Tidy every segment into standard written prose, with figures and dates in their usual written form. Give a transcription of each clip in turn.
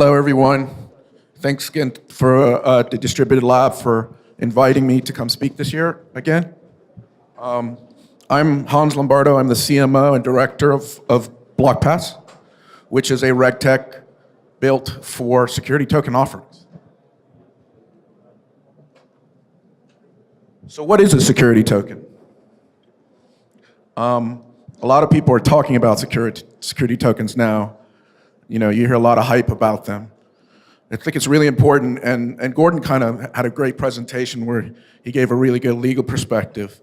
Hello, everyone. Thanks again for the Distributed Lab for inviting me to come speak this year again. I'm Hans Lombardo. I'm the CMO and director of Blockpass, which is a Regtech built for security token offerings. So what is a security token? A lot of people are talking about security tokens now. You know, you hear a lot of hype about them. I think it's really important, and Gordon kind of had a great presentation where he gave a really good legal perspective.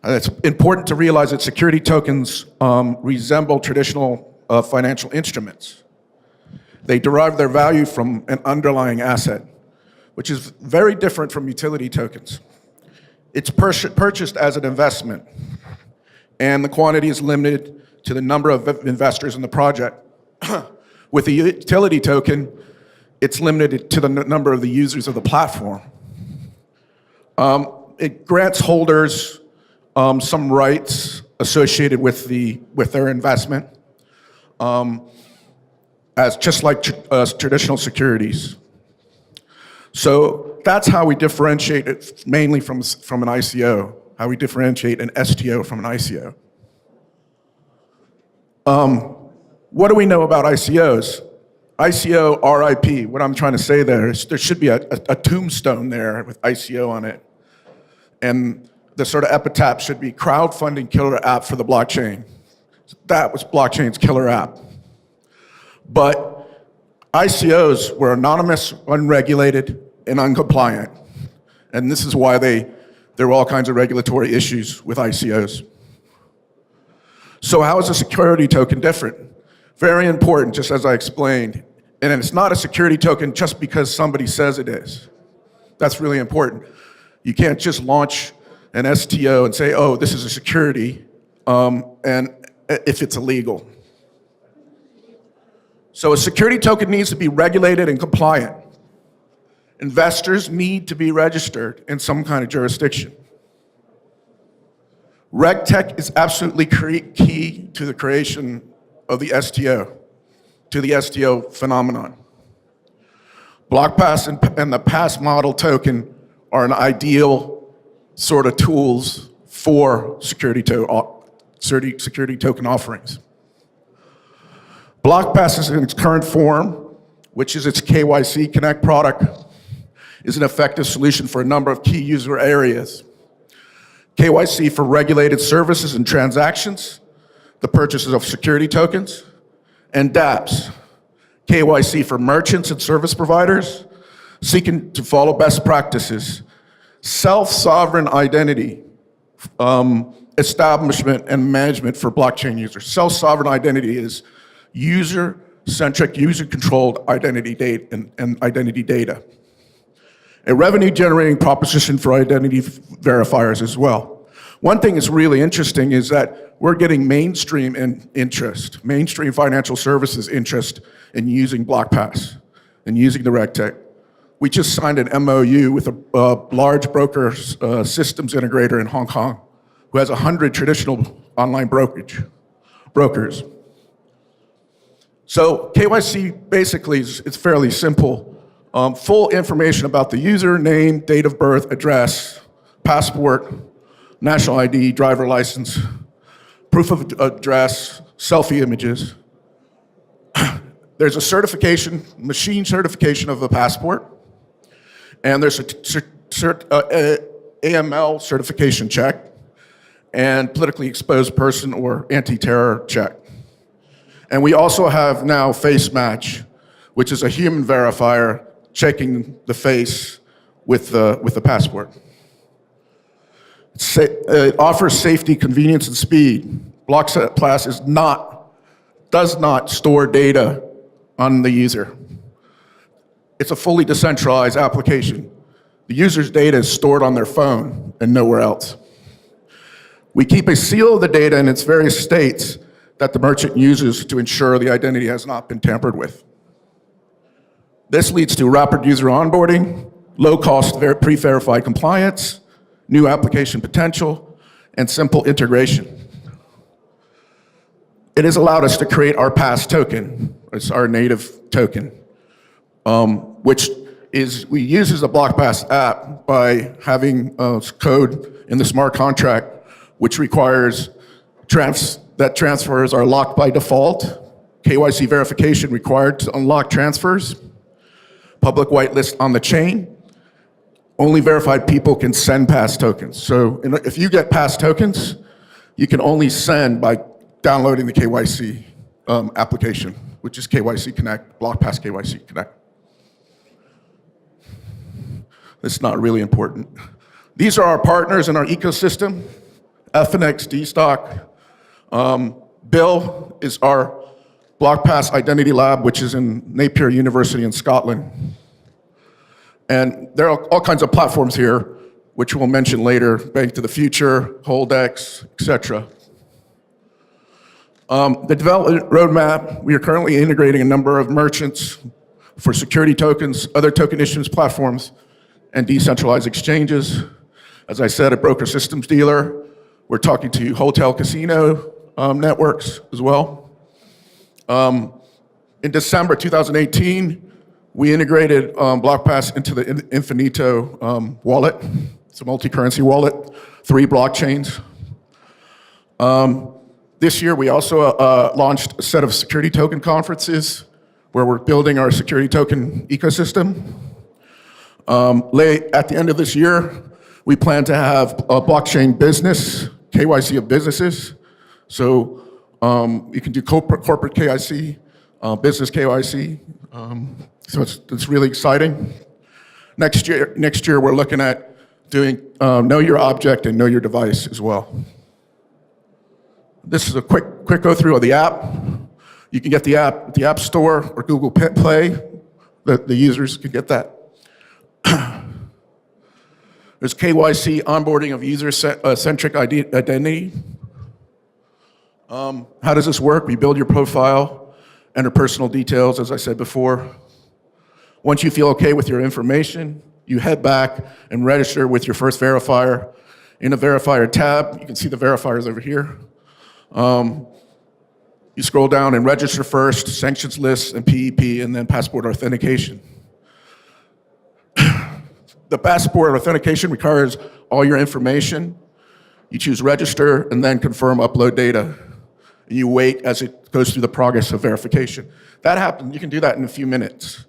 It's important to realize that security tokens resemble traditional financial instruments. They derive their value from an underlying asset, which is very different from utility tokens. It's purchased as an investment, and the quantity is limited to the number of investors in the project. With a utility token, it's limited to the number of the users of the platform. It grants holders some rights associated with their investment, as just like traditional securities. So that's how we differentiate it mainly from an ICO, how we differentiate an STO from an ICO. What do we know about ICOs? ICO RIP, what I'm trying to say there is there should be a tombstone there with ICO on it. And the sort of epitaph should be crowdfunding killer app for the blockchain. That was blockchain's killer app. But ICOs were anonymous, unregulated, and uncompliant. And this is why there were all kinds of regulatory issues with ICOs. So how is a security token different? Very important, just as I explained. And it's not a security token just because somebody says it is. That's really important. You can't just launch an STO and say, oh, this is a security, and if it's illegal. So a security token needs to be regulated and compliant. Investors need to be registered in some kind of jurisdiction. Regtech is absolutely key to the creation of the STO, to the STO phenomenon. Blockpass and the Pass model token are an ideal sort of tools for security token offerings. Blockpass is in its current form, which is its KYC Connect product, is an effective solution for a number of key user areas. KYC for regulated services and transactions, the purchases of security tokens, and dApps, KYC for merchants and service providers seeking to follow best practices, self-sovereign identity, establishment and management for blockchain users. Self-sovereign identity is user-centric, user-controlled identity data and identity data. A revenue-generating proposition for identity verifiers as well. One thing that's really interesting is that we're getting mainstream mainstream financial services interest in using Blockpass and using the Regtech. We just signed an MOU with a large broker systems integrator in Hong Kong who has 100 traditional online brokers. So KYC basically it's fairly simple. Full information about the user, name, date of birth, address, passport, national ID, driver license, proof of address, selfie images. There's a certification, machine certification of the passport, and there's a AML certification check, and politically exposed person or anti-terror check. And we also have now face match, which is a human verifier checking the face with the passport. It offers safety, convenience, and speed. Blockpass does not store data on the user. It's a fully decentralized application. The user's data is stored on their phone and nowhere else. We keep a seal of the data in its various states that the merchant uses to ensure the identity has not been tampered with. This leads to rapid user onboarding, low-cost pre-verified compliance, new application potential, and simple integration. It has allowed us to create our Pass token. It's our native token. which we uses the Blockpass app by having code in the smart contract, which requires that transfers are locked by default, KYC verification required to unlock transfers, public whitelist on the chain. Only verified people can send pass tokens. So if you get pass tokens, you can only send by downloading the KYC application, which is KYC Connect, Blockpass KYC Connect. It's not really important. These are our partners in our ecosystem. FNX, DStock. Bill is our Blockpass Identity Lab, which is in Napier University in Scotland. And there are all kinds of platforms here, which we'll mention later, Bank to the Future, Holdex, et cetera. The development roadmap, we are currently integrating a number of merchants for security tokens, other token issuance platforms, and decentralized exchanges. As I said, a broker systems dealer. We're talking to hotel casino networks as well. In December 2018, we integrated Blockpass into the Infinito wallet. It's a multi-currency wallet, 3 blockchains. This year, we also launched a set of security token conferences where we're building our security token ecosystem. At the end of this year, we plan to have a blockchain business, KYC of businesses. So you can do corporate KYC, business KYC. So it's really exciting. Next year we're looking at doing know your object and know your device as well. This is a quick go through of the app. You can get the app at the App Store or Google Play. The users can get that. There's KYC onboarding of user-centric identity. How does this work? We build your profile, enter personal details, as I said before. Once you feel okay with your information, you head back and register with your first verifier. In the verifier tab, you can see the verifiers over here. You scroll down and register first, sanctions lists and PEP, and then passport authentication. The passport authentication requires all your information. You choose register and then confirm upload data. And you wait as it goes through the progress of verification. That happens, you can do that in a few minutes.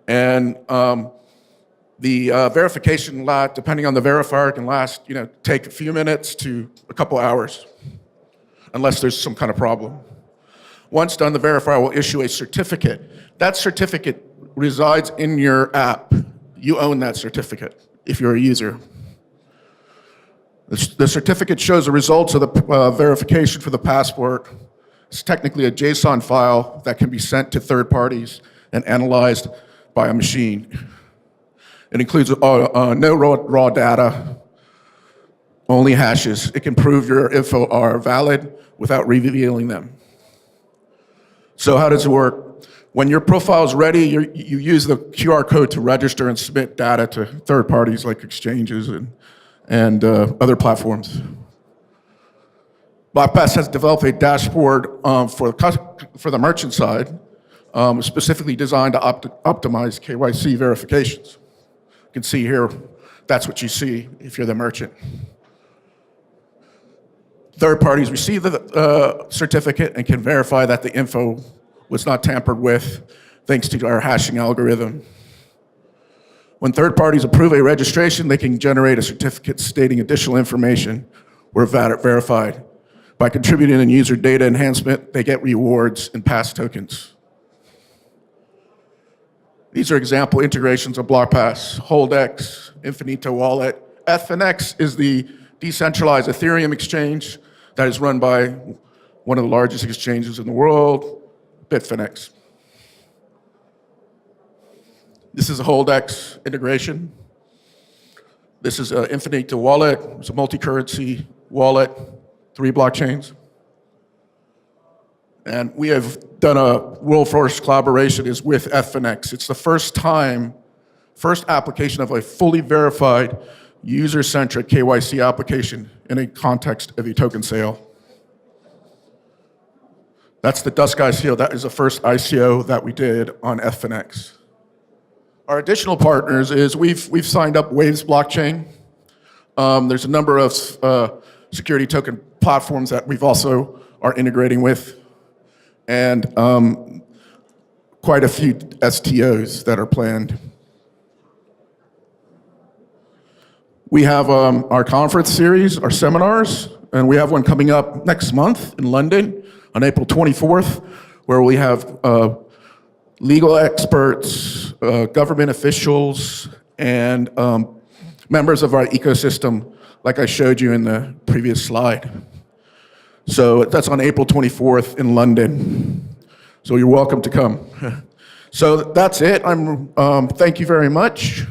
And the verification, depending on the verifier, can last, take a few minutes to a couple hours, unless there's some kind of problem. Once done, the verifier will issue a certificate. That certificate resides in your app. You own that certificate if you're a user. The certificate shows the results of the verification for the passport. It's technically a JSON file that can be sent to third parties and analyzed by a machine. It includes no raw data, only hashes. It can prove your info are valid without revealing them. So how does it work? When your profile is ready, you use the QR code to register and submit data to third parties like exchanges and other platforms. Blockpass has developed a dashboard for the merchant side, specifically designed to optimize KYC verifications. You can see here, that's what you see if you're the merchant. Third parties receive the certificate and can verify that the info was not tampered with, thanks to our hashing algorithm. When third parties approve a registration, they can generate a certificate stating additional information were verified. By contributing in user data enhancement, they get rewards and pass tokens. These are example integrations of Blockpass, Holdex, Infinito Wallet. FNX is the decentralized Ethereum exchange that is run by one of the largest exchanges in the world, Bitfinex. This is a Holdex integration. This is an Infinito wallet. It's a multi-currency wallet, 3 blockchains. And we have done a world-first collaboration is with FNX. It's the first application of a fully verified user-centric KYC application in a context of a token sale. That's the Dusk ICO. That is the first ICO that we did on FNX. Our additional partners is we've signed up Waves blockchain. There's a number of security token platforms that we've also are integrating with, and quite a few STOs that are planned. We have our conference series, our seminars, and we have one coming up next month in London on April 24th, where we have legal experts, government officials, and members of our ecosystem, like I showed you in the previous slide. So that's on April 24th in London. So you're welcome to come. So that's it. Thank you very much.